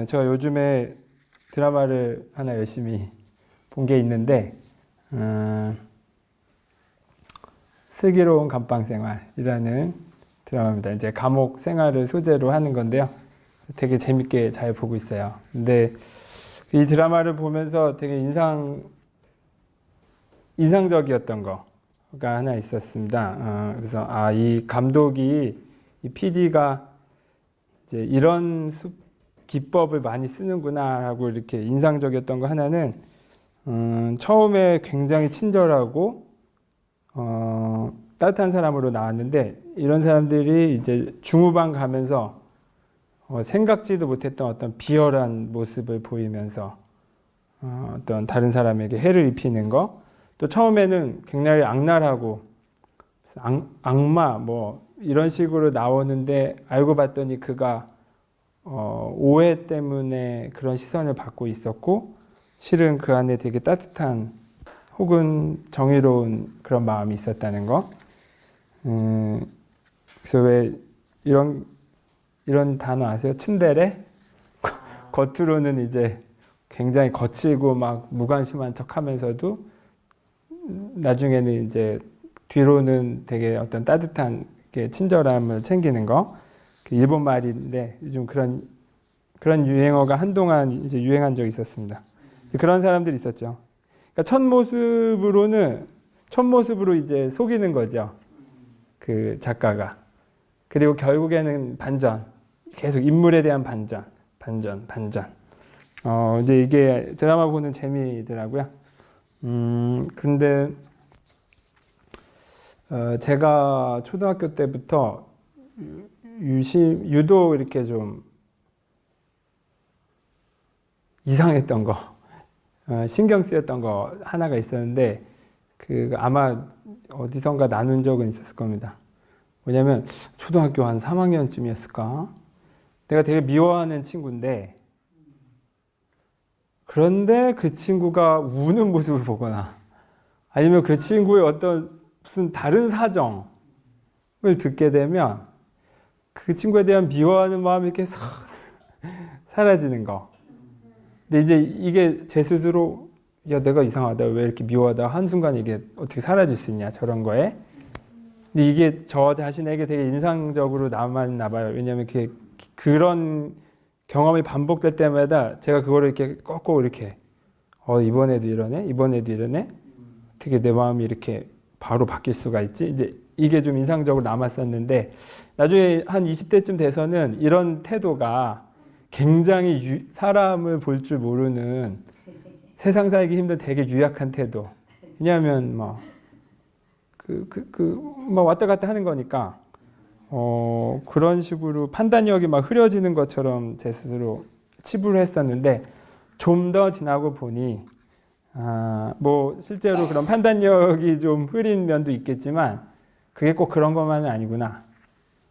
제가 요즘에 드라마를 하나 열심히 본 게 있는데 슬기로운 감방생활이라는 드라마입니다. 이제 감옥 생활을 소재로 하는 건데요. 되게 재밌게 잘 보고 있어요. 근데 이 드라마를 보면서 되게 인상적이었던 거가 하나 있었습니다. 그래서 이 감독이, 이 PD가 이제 이런 기법을 많이 쓰는구나 하고 이렇게 인상적이었던 거 하나는 처음에 굉장히 친절하고 따뜻한 사람으로 나왔는데 이런 사람들이 이제 중후반 가면서 생각지도 못했던 어떤 비열한 모습을 보이면서 어떤 다른 사람에게 해를 입히는 거, 또 처음에는 굉장히 악랄하고 악마 뭐 이런 식으로 나오는데 알고 봤더니 그가 오해 때문에 그런 시선을 받고 있었고 실은 그 안에 되게 따뜻한 혹은 정의로운 그런 마음이 있었다는 거. 그래서 왜 이런 단어 아세요? 츤데레? 겉으로는 이제 굉장히 거칠고 막 무관심한 척 하면서도 나중에는 이제 뒤로는 되게 어떤 따뜻한 친절함을 챙기는 거. 일본 말인데 요즘 그런 유행어가 한동안 이제 유행한 적이 있었습니다. 그런 사람들이 있었죠. 그러니까 첫 모습으로 이제 속이는 거죠. 그 작가가. 그리고 결국에는 반전. 계속 인물에 대한 반전. 이제 이게 드라마 보는 재미더라고요. 근데 제가 초등학교 때부터 유독 이렇게 좀 이상했던 거, 신경 쓰였던 거 하나가 있었는데, 아마 어디선가 나눈 적은 있었을 겁니다. 뭐냐면, 초등학교 한 3학년쯤이었을까? 내가 되게 미워하는 친구인데, 그런데 그 친구가 우는 모습을 보거나, 아니면 그 친구의 어떤 무슨 다른 사정을 듣게 되면, 그 친구에 대한 미워하는 마음이 이렇게 싹 사라지는 거. 근데 이제 이게 제 스스로 야 내가 이상하다 왜 이렇게 미워하다 한순간 이게 어떻게 사라질 수 있냐 저런 거에. 근데 이게 저 자신에게 되게 인상적으로 남았나 봐요. 왜냐하면 그런 경험이 반복될 때마다 제가 그거를 이렇게 꺾고 이렇게 이번에도 이러네 어떻게 내 마음이 이렇게 바로 바뀔 수가 있지. 이제 이게 좀 인상적으로 남았었는데 나중에 한 20대쯤 돼서는 이런 태도가 굉장히 사람을 볼 줄 모르는 세상 살기 힘든 되게 유약한 태도. 왜냐하면 뭐 왔다 갔다 하는 거니까 그런 식으로 판단력이 막 흐려지는 것처럼 제 스스로 치부를 했었는데 좀 더 지나고 보니 뭐 실제로 그런 판단력이 좀 흐린 면도 있겠지만 그게 꼭 그런 것만은 아니구나.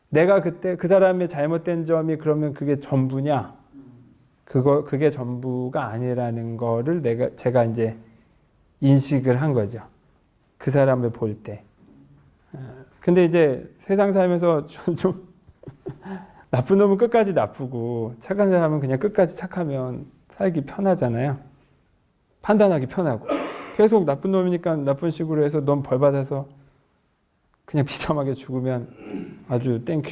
내가 그때 그 사람의 잘못된 점이 그러면 그게 전부냐? 그게 전부가 아니라는 거를 제가 이제 인식을 한 거죠. 그 사람을 볼 때. 근데 이제 세상 살면서 좀 나쁜 놈은 끝까지 나쁘고 착한 사람은 그냥 끝까지 착하면 살기 편하잖아요. 판단하기 편하고. 계속 나쁜 놈이니까 나쁜 식으로 해서 넌 벌 받아서 그냥 비참하게 죽으면 아주 땡큐.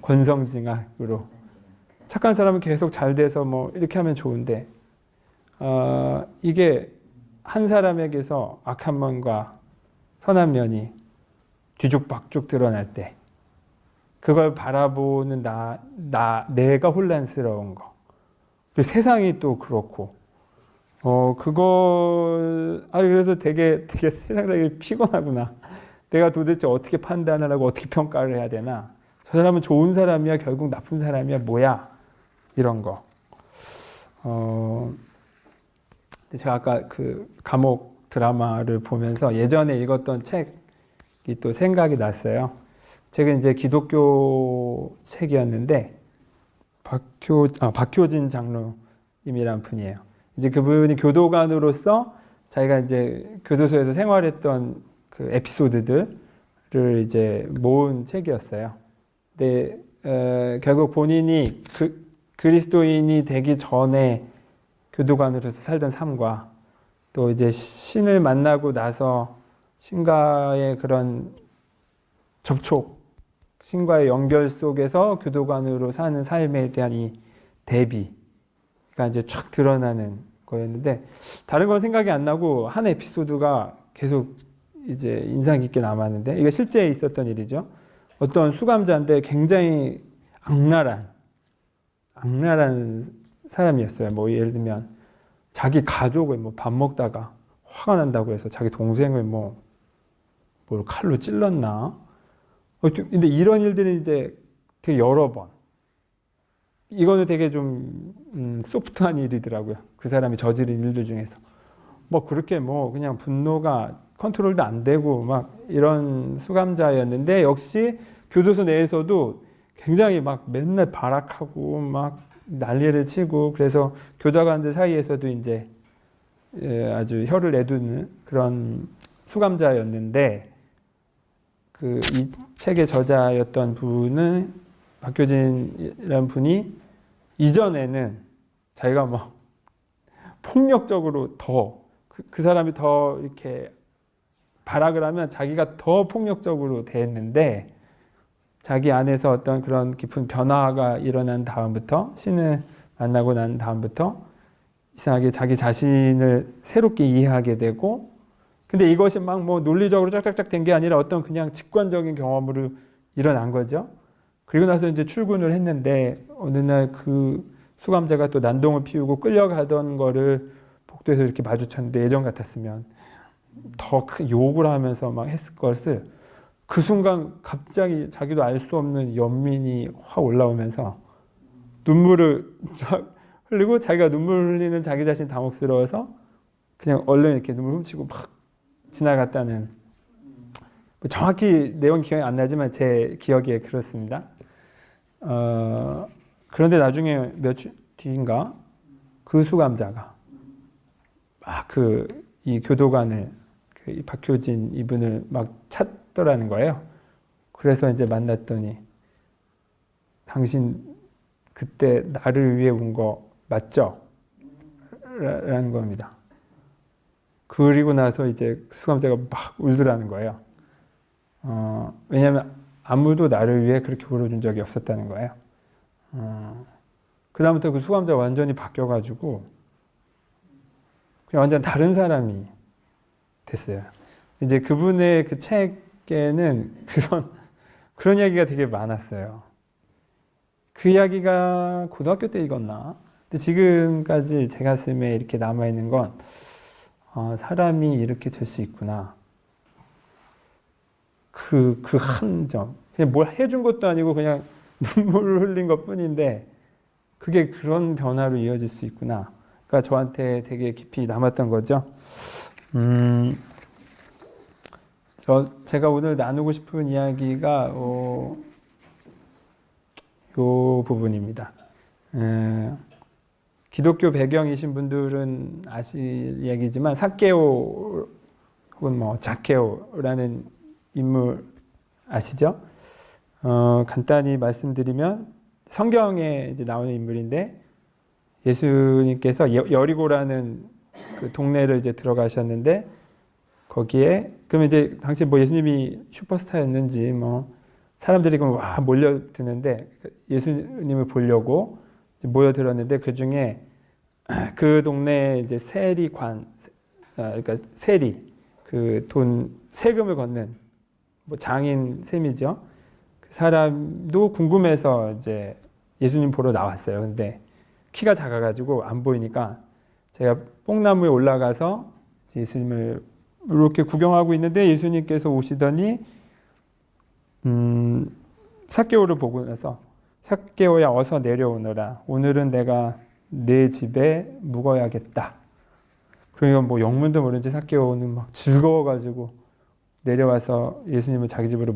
권성징악으로. 착한 사람은 계속 잘 돼서 뭐 이렇게 하면 좋은데 이게 한 사람에게서 악한 면과 선한 면이 뒤죽박죽 드러날 때 그걸 바라보는 내가 혼란스러운 거. 그리고 세상이 또 그렇고 그래서 되게 세상이 피곤하구나. 내가 도대체 어떻게 판단을 하고 어떻게 평가를 해야 되나? 저 사람은 좋은 사람이야? 결국 나쁜 사람이야? 뭐야? 이런 거. 제가 아까 그 감옥 드라마를 보면서 예전에 읽었던 책이 또 생각이 났어요. 책은 이제 기독교 책이었는데 박효진 장로님이란 분이에요. 이제 그분이 교도관으로서 자기가 이제 교도소에서 생활했던 그 에피소드들을 이제 모은 책이었어요. 근데 결국 본인이 그리스도인이 되기 전에 교도관으로서 살던 삶과 또 이제 신을 만나고 나서 신과의 그런 접촉, 신과의 연결 속에서 교도관으로 사는 삶에 대한 이 대비가 이제 쫙 드러나는 거였는데, 다른 건 생각이 안 나고 한 에피소드가 계속 이제 인상 깊게 남았는데, 이게 실제 있었던 일이죠. 어떤 수감자인데 굉장히 악랄한 사람이었어요. 뭐 예를 들면 자기 가족을 뭐 밥 먹다가 화가 난다고 해서 자기 동생을 뭘 칼로 찔렀나? 근데 이런 일들이 이제 되게 여러 번. 이거는 되게 좀 소프트한 일이더라고요. 그 사람이 저지른 일들 중에서. 그렇게 그냥 분노가 컨트롤도 안 되고 막 이런 수감자였는데, 역시 교도소 내에서도 굉장히 막 맨날 발악하고 막 난리를 치고, 그래서 교도관들 사이에서도 이제 아주 혀를 내두는 그런 수감자였는데, 이 책의 저자였던 분은, 박효진이라는 분이 이전에는 자기가 폭력적으로 그 사람이 더 이렇게 발악을 하면 자기가 더 폭력적으로 대했는데, 자기 안에서 어떤 그런 깊은 변화가 일어난 다음부터, 신을 만나고 난 다음부터 이상하게 자기 자신을 새롭게 이해하게 되고, 근데 이것이 막 논리적으로 쫙쫙쫙 된 게 아니라 어떤 그냥 직관적인 경험으로 일어난 거죠. 그리고 나서 이제 출근을 했는데, 어느 날 그 수감자가 또 난동을 피우고 끌려가던 거를 복도에서 이렇게 마주쳤는데, 예전 같았으면 더 큰 욕을 하면서 막 했을 것을, 그 순간 갑자기 자기도 알 수 없는 연민이 확 올라오면서 눈물을 흘리고, 자기가 눈물 흘리는 자기 자신이 당혹스러워서 그냥 얼른 이렇게 눈물 훔치고 막 지나갔다는, 정확히 내용 기억이 안 나지만 제 기억에 그렇습니다. 그런데 나중에 며칠 뒤인가 그 수감자가 이 교도관을, 이 박효진 이분을 막 찾더라는 거예요. 그래서 이제 만났더니, 당신 그때 나를 위해 온 거 맞죠? 라는 겁니다. 그리고 나서 이제 수감자가 막 울더라는 거예요. 왜냐하면 아무도 나를 위해 그렇게 울어준 적이 없었다는 거예요. 그 다음부터 그 수감자 완전히 바뀌어가지고 그냥 완전 다른 사람이 됐어요. 이제 그분의 그 책에는 그런 이야기가 되게 많았어요. 그 이야기가 고등학교 때 읽었나? 근데 지금까지 제 가슴에 이렇게 남아있는 건, 사람이 이렇게 될 수 있구나. 그 한 점. 그냥 뭘 해준 것도 아니고 그냥 눈물을 흘린 것 뿐인데, 그게 그런 변화로 이어질 수 있구나. 그러니까 저한테 되게 깊이 남았던 거죠. 제가 오늘 나누고 싶은 이야기가 요 부분입니다. 기독교 배경이신 분들은 아실 이야기지만, 삭개오 혹은 자케오라는 인물 아시죠? 간단히 말씀드리면, 성경에 이제 나오는 인물인데, 예수님께서 여리고라는 그 동네를 이제 들어가셨는데, 거기에 그러면 이제 당시 예수님이 슈퍼스타였는지 사람들이 와 몰려드는데, 예수님을 보려고 모여들었는데, 그 중에 그 동네 이제 세리관, 그러니까 세리, 그 세금을 걷는 장인 셈이죠. 그 사람도 궁금해서 이제 예수님 보러 나왔어요. 근데 키가 작아가지고 안 보이니까 제가 뽕나무에 올라가서 예수님을 이렇게 구경하고 있는데, 예수님께서 오시더니 삭개오를 보고 나서, 삭개오야 어서 내려오너라. 오늘은 내가 내 집에 묵어야겠다. 그러니까 영문도 모르는지 삭개오는 막 즐거워가지고 내려와서 예수님을 자기 집으로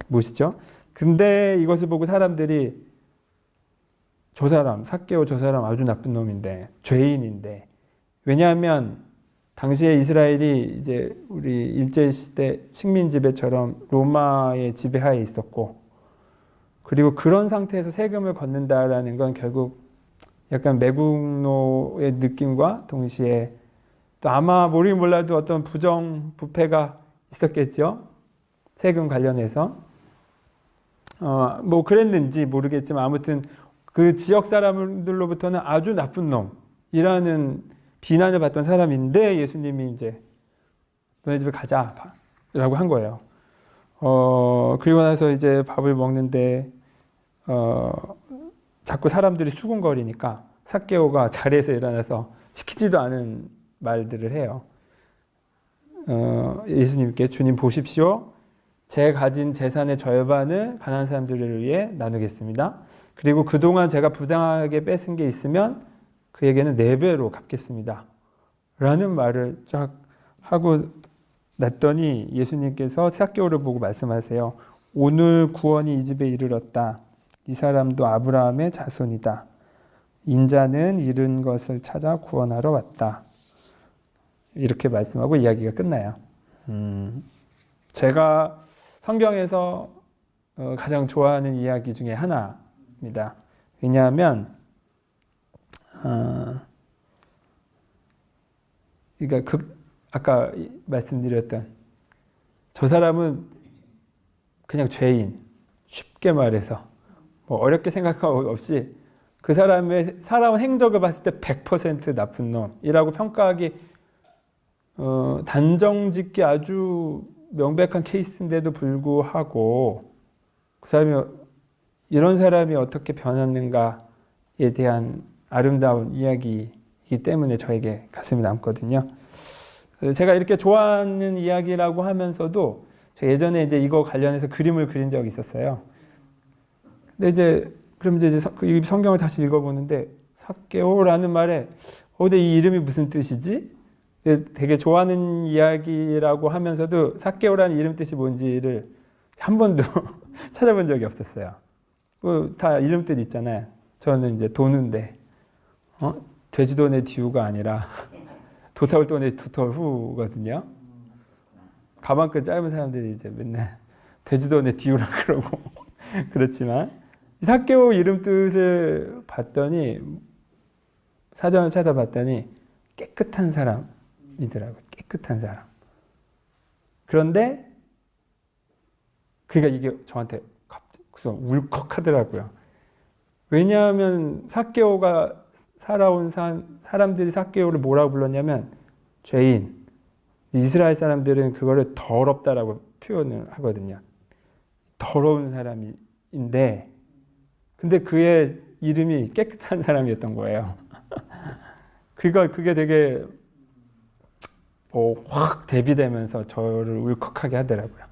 모시죠. 근데 이것을 보고 사람들이, 삭개오 저 사람 아주 나쁜 놈인데, 죄인인데, 왜냐하면 당시에 이스라엘이 이제 우리 일제시대 식민지배처럼 로마의 지배하에 있었고, 그리고 그런 상태에서 세금을 걷는다라는 건 결국 약간 매국노의 느낌과 동시에 또 아마 모르긴 몰라도 어떤 부정부패가 있었겠죠. 세금 관련해서. 뭐 그랬는지 모르겠지만 아무튼 그 지역 사람들로부터는 아주 나쁜 놈이라는 비난을 받던 사람인데 예수님이 이제 너네 집에 가자라고 한 거예요. 그리고 나서 이제 밥을 먹는데 자꾸 사람들이 수군거리니까 삭개오가 자리에서 일어나서 시키지도 않은 말들을 해요. 예수님께 주님 보십시오. 제 가진 재산의 절반을 가난한 사람들을 위해 나누겠습니다. 그리고 그동안 제가 부당하게 뺏은 게 있으면 그에게는 4배로 갚겠습니다. 라는 말을 쫙 하고 났더니 예수님께서 삭개오를 보고 말씀하세요. 오늘 구원이 이 집에 이르렀다. 이 사람도 아브라함의 자손이다. 인자는 잃은 것을 찾아 구원하러 왔다. 이렇게 말씀하고 이야기가 끝나요. 제가 성경에서 가장 좋아하는 이야기 중에 하나입니다. 왜냐하면 그러니까 아까 말씀드렸던 저 사람은 그냥 죄인, 쉽게 말해서 뭐 어렵게 생각할 거 없이 그 사람의 살아온 행적을 봤을 때 100% 나쁜 놈이라고 평가하기 단정짓기 아주 명백한 케이스인데도 불구하고 그 사람이 이런 사람이 어떻게 변했는가에 대한 아름다운 이야기이기 때문에 저에게 가슴이 남거든요. 제가 이렇게 좋아하는 이야기라고 하면서도 제가 예전에 이제 이거 관련해서 그림을 그린 적이 있었어요. 근데 이제 그럼 이제 이 성경을 다시 읽어보는데 삭개오라는 말에 근데 이 이름이 무슨 뜻이지? 되게 좋아하는 이야기라고 하면서도 삭개오라는 이름 뜻이 뭔지를 한 번도 찾아본 적이 없었어요. 다 이름 뜻 있잖아요. 저는 이제 도는데 돼지돈의 뒤우가 아니라 도타울돈의 두터후거든요. 가방끈 짧은 사람들이 이제 맨날 돼지돈의 뒤우라 그러고 그렇지만 삭개오 이름 뜻을 봤더니 사전을 찾아봤더니 깨끗한 사람이더라고요. 깨끗한 사람. 그런데 그러니까 이게 저한테 갑자기 울컥하더라고요. 왜냐하면 삭개오가 살아온 사람들이 삭개오를 뭐라고 불렀냐면 죄인. 이스라엘 사람들은 그거를 더럽다라고 표현을 하거든요. 더러운 사람인데 근데 그의 이름이 깨끗한 사람이었던 거예요. 그게 되게 확 대비되면서 저를 울컥하게 하더라고요.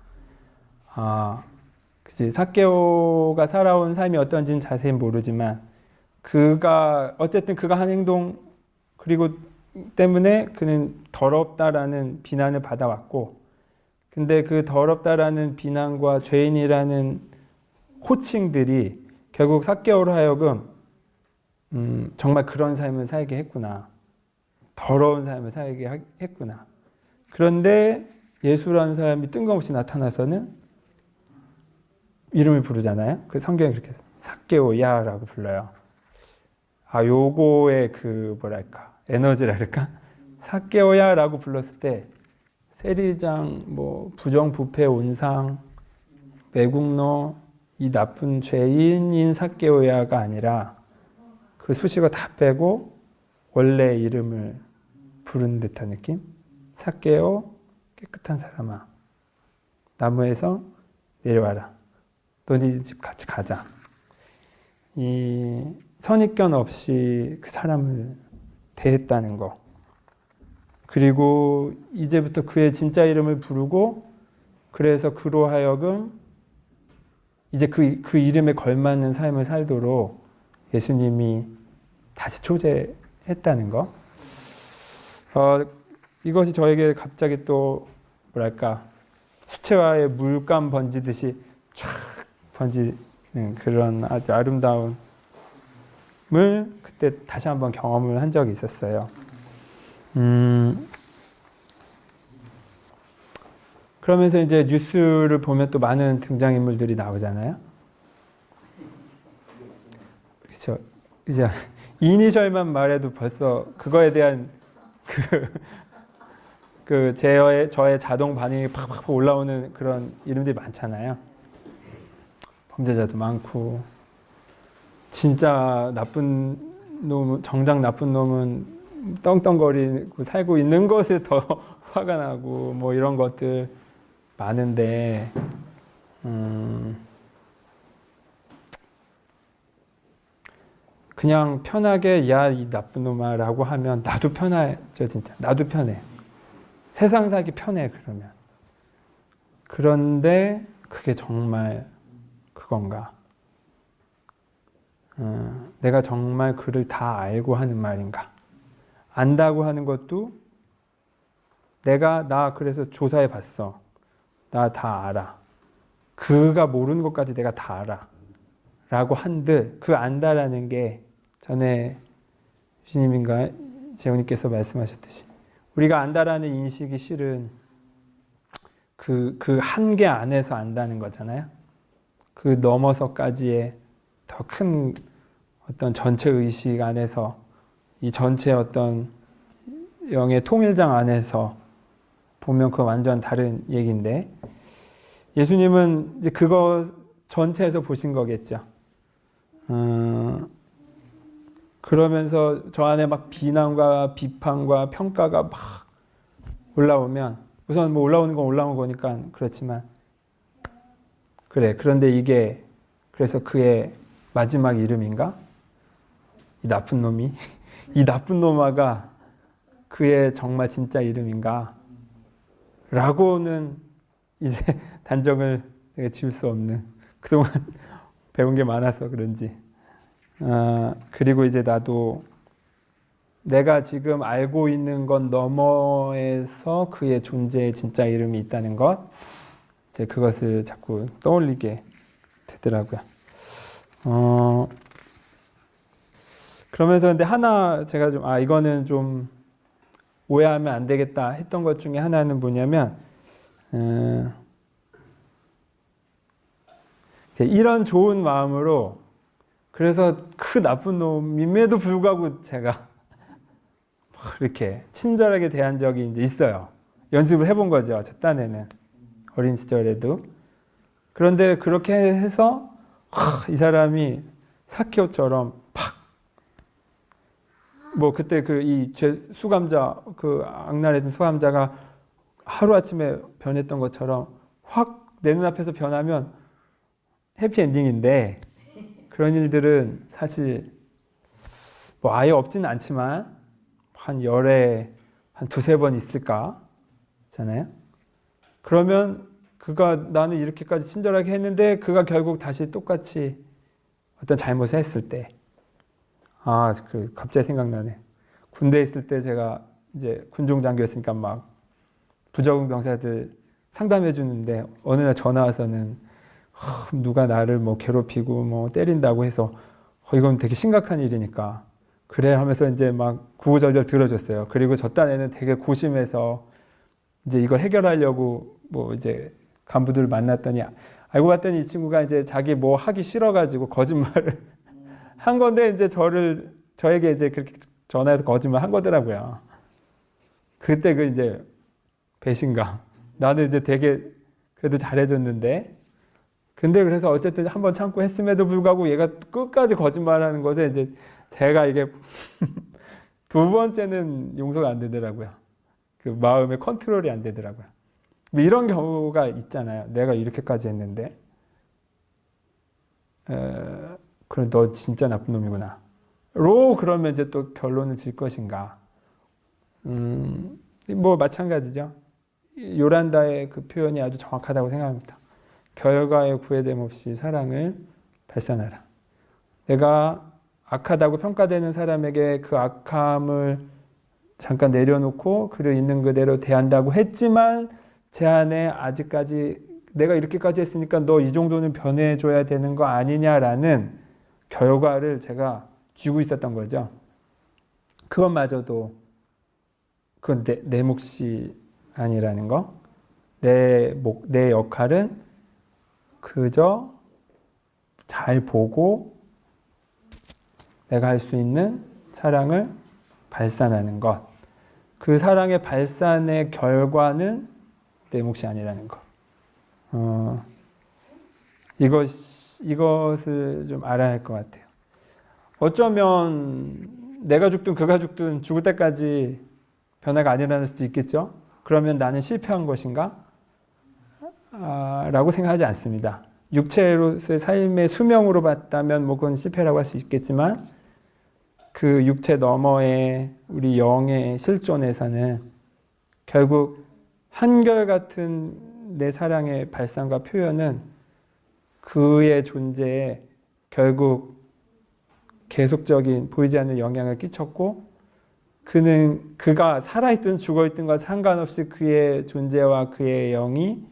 그치. 삭개오가 살아온 삶이 어떤지는 자세히 모르지만 어쨌든 그가 한 행동 그리고 때문에 그는 더럽다라는 비난을 받아왔고 근데 그 더럽다라는 비난과 죄인이라는 호칭들이 결국 삭개오로 하여금 정말 그런 삶을 살게 했구나. 더러운 삶을 살게 했구나. 그런데 예수라는 사람이 뜬금없이 나타나서는 이름을 부르잖아요. 그 성경에 그렇게 삭개오야라고 불러요. 요거의 에너지랄까? 삭개오야라고 불렀을 때 세리장, 부정부패 온상, 매국노, 이 나쁜 죄인인 삭개오야가 아니라 그 수식어 다 빼고 원래 이름을 부르는 듯한 느낌? 삭개오, 깨끗한 사람아, 나무에서 내려와라. 너네 집 같이 가자. 이 선입견 없이 그 사람을 대했다는 거. 그리고 이제부터 그의 진짜 이름을 부르고 그래서 그로 하여금 이제 그 이름에 걸맞는 삶을 살도록 예수님이 다시 초대했다는 거. 이것이 저에게 갑자기 또 수채화에 물감 번지듯이 쫙 번지는 그런 아주 아름다움을 그때 다시 한번 경험을 한 적이 있었어요. 그러면서 이제 뉴스를 보면 또 많은 등장인물들이 나오잖아요. 그렇죠. 이제 이니셜만 말해도 벌써 그거에 대한 저의 자동 반응이 팍팍 올라오는 그런 이름들이 많잖아요. 범죄자도 많고, 진짜 나쁜 놈, 정작 나쁜 놈은 떵떵거리고 살고 있는 것에 더 화가 나고, 뭐 이런 것들 많은데, 그냥 편하게 야, 이 나쁜 놈아 라고 하면 나도 편하죠. 진짜 나도 편해. 세상 살기 편해. 그러면. 그런데 그게 정말 그건가? 내가 정말 그를 다 알고 하는 말인가? 안다고 하는 것도 나 그래서 조사해 봤어. 나 다 알아. 그가 모르는 것까지 내가 다 알아. 라고 한들 그 안다라는 게 전에 주님인가 재훈님께서 말씀하셨듯이 우리가 안다라는 인식이 실은 그 한계 안에서 안다는 거잖아요. 그 넘어서까지의 더 큰 어떤 전체 의식 안에서 이 전체 어떤 영의 통일장 안에서 보면 그거 완전 다른 얘기인데 예수님은 이제 그거 전체에서 보신 거겠죠. 그러면서 저 안에 막 비난과 비판과 평가가 막 올라오면 우선 뭐 올라오는 건 올라온 거니까 그렇지만 그래. 그런데 이게 그래서 그의 마지막 이름인가? 이 나쁜 놈이 이 나쁜 놈아가 그의 정말 진짜 이름인가? 라고는 이제 단정을 내가 지을 수 없는 그동안 배운 게 많아서 그런지 그리고 이제 나도 내가 지금 알고 있는 것 너머에서 그의 존재의 진짜 이름이 있다는 것 이제 그것을 자꾸 떠올리게 되더라고요. 그러면서 근데 하나 제가 좀 이거는 좀 오해하면 안 되겠다 했던 것 중에 하나는 뭐냐면 이런 좋은 마음으로 그래서 그 나쁜 놈임에도 불구하고 제가 이렇게 친절하게 대한 적이 이제 있어요. 연습을 해본 거죠. 저 딴에는 어린 시절에도. 그런데 그렇게 해서 이 사람이 사케오처럼 팍 뭐 그때 수감자 그 악랄했던 수감자가 하루 아침에 변했던 것처럼 확 내 눈앞에서 변하면 해피엔딩인데 그런 일들은 사실 뭐 아예 없지는 않지만 한 열에 한 두세 번 있을까? 잖아요. 그러면 그가 나는 이렇게까지 친절하게 했는데 그가 결국 다시 똑같이 어떤 잘못을 했을 때 갑자기 생각나네. 군대에 있을 때 제가 이제 군종장교였으니까 막 부적응 병사들 상담해 주는데 어느 날 전화 와서는 누가 나를 뭐 괴롭히고 뭐 때린다고 해서 이건 되게 심각한 일이니까 그래 하면서 이제 막 구구절절 들어줬어요. 그리고 저 딴에는 되게 고심해서 이제 이걸 해결하려고 뭐 이제 간부들을 만났더니 알고 봤더니 이 친구가 이제 자기 뭐 하기 싫어가지고 거짓말을 한 건데 이제 저에게 이제 그렇게 전화해서 거짓말 한 거더라고요. 그때 그 이제 배신감. 나는 이제 되게 그래도 잘해줬는데 근데 그래서 어쨌든 한번 참고 했음에도 불구하고 얘가 끝까지 거짓말하는 것에 이제 제가 이게 두 번째는 용서가 안 되더라고요. 그 마음의 컨트롤이 안 되더라고요. 뭐 이런 경우가 있잖아요. 내가 이렇게까지 했는데 그럼 너 진짜 나쁜 놈이구나. 그러면 이제 또 결론을 질 것인가. 뭐 마찬가지죠. 요란다의 그 표현이 아주 정확하다고 생각합니다. 결과에 구애됨 없이 사랑을 발산하라. 내가 악하다고 평가되는 사람에게 그 악함을 잠깐 내려놓고 그를 있는 그대로 대한다고 했지만 제 안에 아직까지 내가 이렇게까지 했으니까 너 이 정도는 변해줘야 되는 거 아니냐라는 결과를 제가 쥐고 있었던 거죠. 그것마저도 그건 내 몫이 아니라는 거. 내 역할은 그저 잘 보고 내가 할 수 있는 사랑을 발산하는 것. 그 사랑의 발산의 결과는 내 몫이 아니라는 것. 이것을 좀 알아야 할 것 같아요. 어쩌면 내가 죽든 그가 죽든 죽을 때까지 변화가 안 일어날 수도 있겠죠. 그러면 나는 실패한 것인가? 라고 생각하지 않습니다. 육체로서의 삶의 수명으로 봤다면 뭐 그건 실패라고 할 수 있겠지만 그 육체 너머의 우리 영의 실존에서는 결국 한결같은 내 사랑의 발산과 표현은 그의 존재에 결국 계속적인 보이지 않는 영향을 끼쳤고 그가 살아있든 죽어있든과 상관없이 그의 존재와 그의 영이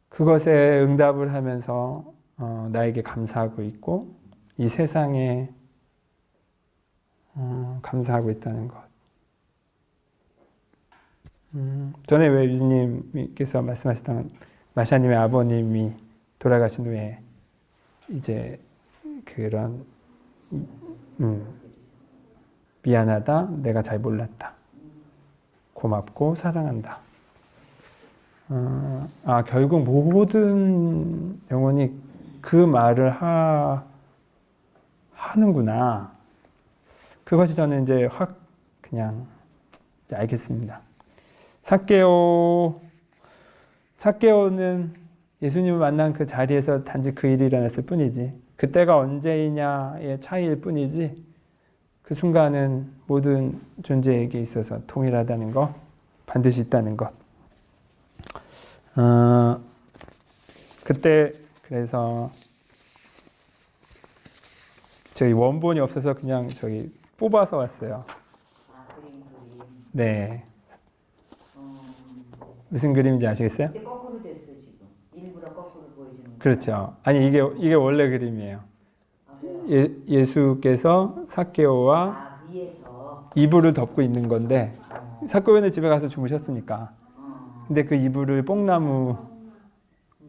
그것에 응답을 하면서 나에게 감사하고 있고 이 세상에 감사하고 있다는 것. 전에 왜 유진님께서 말씀하셨던 마샤님의 아버님이 돌아가신 후에 이제 그런 미안하다, 내가 잘 몰랐다, 고맙고 사랑한다. 결국 모든 영혼이 그 말을 하는구나. 그것이 저는 이제 확 그냥 이제 알겠습니다. 삭개오는 예수님을 만난 그 자리에서 단지 그 일이 일어났을 뿐이지 그때가 언제이냐의 차이일 뿐이지 그 순간은 모든 존재에게 있어서 동일하다는 것, 반드시 있다는 것. 그때 그래서 저희 원본이 없어서 그냥 저기 뽑아서 왔어요. 네. 무슨 그림인지 아시겠어요? 근데 거꾸로 됐어 지금. 일부러 거꾸로 보여주는 거. 그렇죠. 아니 이게 원래 그림이에요. 예수께서 삭개오와 위에서 이불을 덮고 있는 건데 삭개오는 집에 가서 주무셨으니까. 근데 그 이불을 뽕나무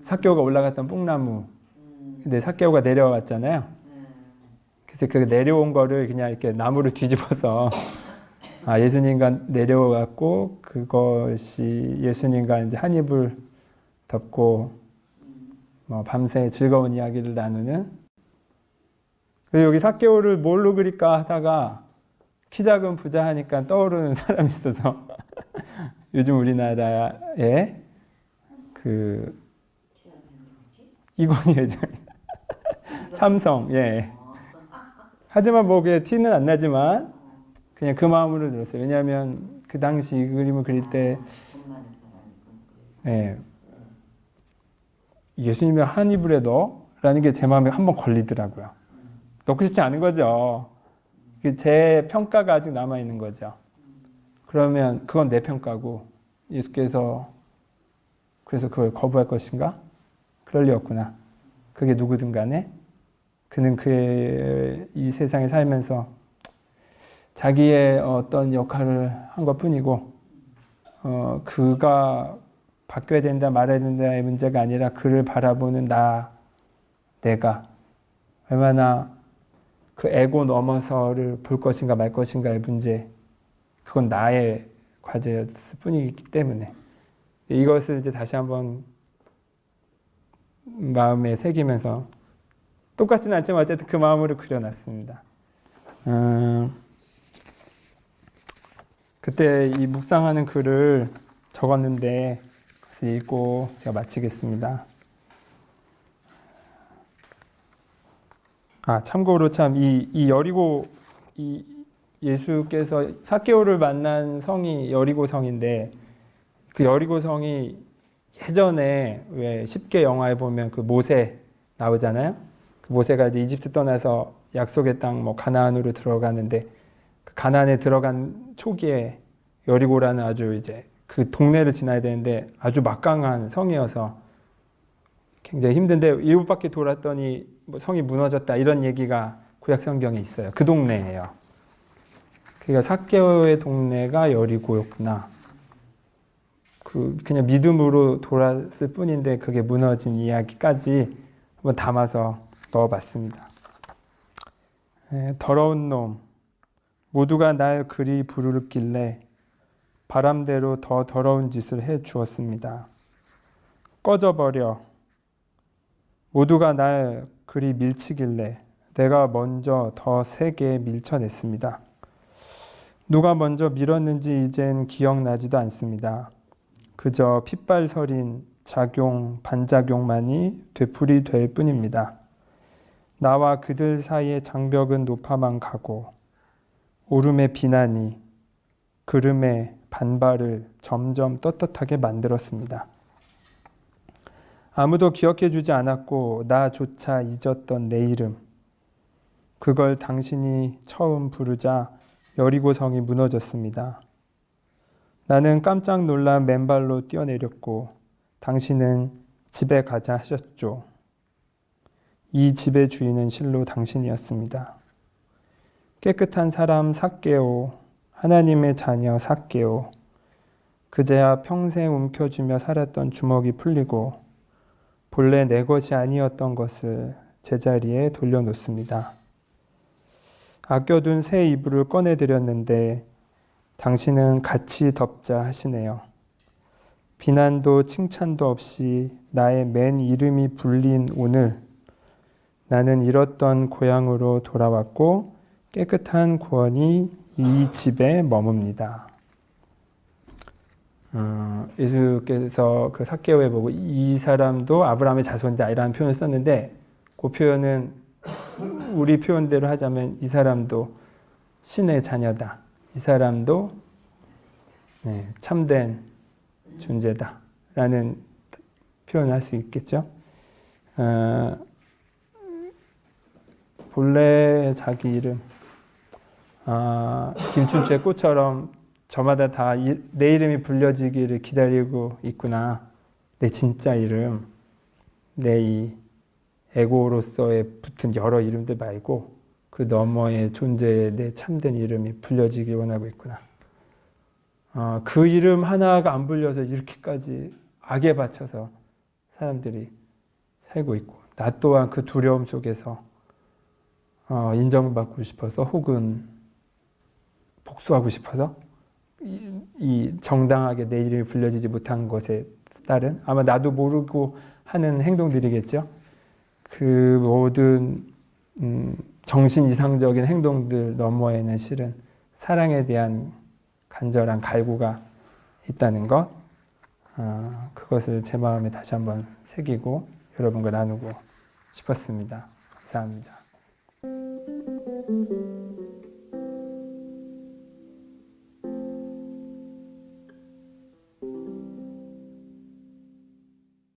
삭개오가 올라갔던 뽕나무. 근데 삭개오가 내려왔잖아요. 그래서 그 내려온 거를 그냥 이렇게 나무를 뒤집어서 예수님과 내려왔고 그것이 예수님과 이제 한 이불 덮고 뭐 밤새 즐거운 이야기를 나누는. 그리고 여기 삭개오를 뭘로 그릴까 하다가 키 작은 부자 하니까 떠오르는 사람이 있어서 요즘 우리나라에 그 이건희 회장 삼성 예. 하지만 뭐 그게 티는 안 나지만 그냥 그 마음으로 들었어요. 왜냐하면 그 당시 이 그림을 그릴 때 예, 예수님이 한 이불에 넣어라는 게 제 마음에 한번 걸리더라고요. 넣고 싶지 않은 거죠. 제 평가가 아직 남아있는 거죠. 그러면 그건 내 평가고 예수께서 그래서 그걸 거부할 것인가? 그럴 리 없구나. 그게 누구든 간에 그는 그의 이 세상에 살면서 자기의 어떤 역할을 한 것뿐이고 그가 바뀌어야 된다 말아야 된다의 문제가 아니라 그를 바라보는 내가 얼마나 그 에고 넘어서를 볼 것인가 말 것인가의 문제, 그건 나의 과제였을 뿐이기 때문에 이것을 이제 다시 한번 마음에 새기면서 똑같지는 않지만 어쨌든 그 마음으로 그려놨습니다. 그때 이 묵상하는 글을 적었는데 그것을 읽고 제가 마치겠습니다. 참고로 참 이 여리고 이 예수께서 삭개오를 만난 성이 여리고 성인데 그 여리고 성이 예전에 왜 10개 영화에 보면 그 모세 나오잖아요. 그 모세가 이제 이집트 떠나서 약속의 땅 뭐 가나안으로 들어가는데 그 가나안에 들어간 초기에 여리고라는 아주 이제 그 동네를 지나야 되는데 아주 막강한 성이어서 굉장히 힘든데 7바퀴 돌았더니 뭐 성이 무너졌다 이런 얘기가 구약 성경에 있어요. 그 동네예요. 그러니까 삭개오의 동네가 여리고였구나. 그냥 믿음으로 돌았을 뿐인데 그게 무너진 이야기까지 한번 담아서 넣어봤습니다. 더러운 놈, 모두가 날 그리 부르길래 바람대로 더 더러운 짓을 해 주었습니다. 꺼져버려. 모두가 날 그리 밀치길래 내가 먼저 더 세게 밀쳐냈습니다. 누가 먼저 밀었는지 이젠 기억나지도 않습니다. 그저 핏발설인 작용, 반작용만이 되풀이될 뿐입니다. 나와 그들 사이의 장벽은 높아만 가고 오름의 비난이 그름의 반발을 점점 떳떳하게 만들었습니다. 아무도 기억해주지 않았고 나조차 잊었던 내 이름. 그걸 당신이 처음 부르자 여리고성이 무너졌습니다. 나는 깜짝 놀라 맨발로 뛰어내렸고 당신은 집에 가자 하셨죠. 이 집의 주인은 실로 당신이었습니다. 깨끗한 사람 삭개오, 하나님의 자녀 삭개오. 그제야 평생 움켜쥐며 살았던 주먹이 풀리고 본래 내 것이 아니었던 것을 제자리에 돌려놓습니다. 아껴둔 새 이불을 꺼내드렸는데 당신은 같이 덮자 하시네요. 비난도 칭찬도 없이 나의 맨 이름이 불린 오늘 나는 잃었던 고향으로 돌아왔고 깨끗한 구원이 이 집에 머뭅니다. 예수께서 그 삭개오에 보고 이 사람도 아브라함의 자손이다라는 표현을 썼는데 그 표현은 우리 표현대로 하자면 이 사람도 신의 자녀다. 이 사람도 참된 존재다라는 표현을 할 수 있겠죠. 본래 자기 이름 김춘추의 꽃처럼 저마다 다 내 이름이 불려지기를 기다리고 있구나. 내 진짜 이름, 내 이 에고로서에 붙은 여러 이름들 말고 그 너머의 존재의 내 참된 이름이 불려지길 원하고 있구나. 그 이름 하나가 안 불려서 이렇게까지 악에 바쳐서 사람들이 살고 있고 나 또한 그 두려움 속에서 인정받고 싶어서 혹은 복수하고 싶어서 이 정당하게 내 이름이 불려지지 못한 것에 따른 아마 나도 모르고 하는 행동들이겠죠. 그 모든 정신 이상적인 행동들 너머에는 실은 사랑에 대한 간절한 갈구가 있다는 것, 그것을 제 마음에 다시 한번 새기고 여러분과 나누고 싶었습니다. 감사합니다.